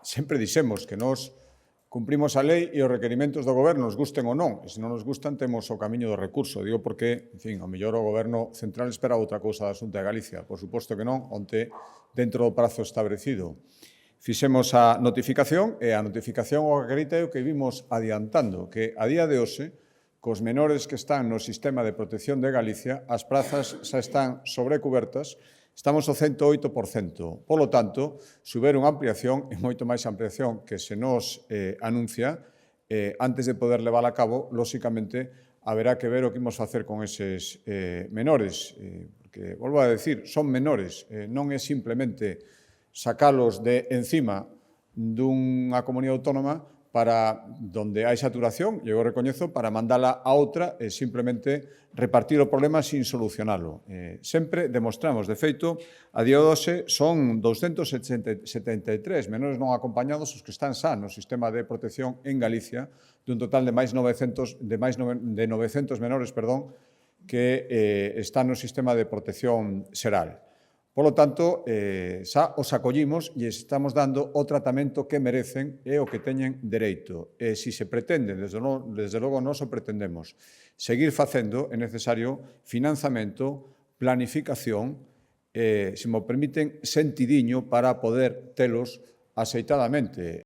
sempre dixemos que nós cumprimos a lei e os requerimentos do goberno, nos gusten ou non, e se non nos gustan temos o camiño do recurso. Digo porque, en fin, ao mellor o goberno central espera outra cousa da Xunta de Galicia. Por suposto que non, onte dentro do prazo establecido. Fixemos a notificación e a notificación o acredita o que vimos adiantando, que a día de hoxe, cos menores que están no sistema de protección de Galicia, as prazas xa están sobrecubertas. Estamos ao 108%. Polo tanto, se houber unha ampliación, e moito máis ampliación que se nos anuncia, antes de poder levar a cabo, lóxicamente, haberá que ver o que imos facer con eses menores. Porque, volvo a decir, son menores, non é simplemente sacalos de encima dunha comunidade autónoma para donde hai saturación, eu recoñezo, para mandala a outra e simplemente repartir o problema sin solucionalo. Sempre demostramos, de feito, a día de hoxe son 273 menores non acompañados os que están xa no sistema de protección en Galicia, dun total de máis de 900 menores que están no sistema de protección xeral. Polo tanto, xa os acollimos e estamos dando o tratamento que merecen e o que teñen dereito. E se se pretende, desde logo nós o pretendemos, seguir facendo, é necesario financiamento, planificación, se mo permiten, sentidiño para poder telos axeitadamente.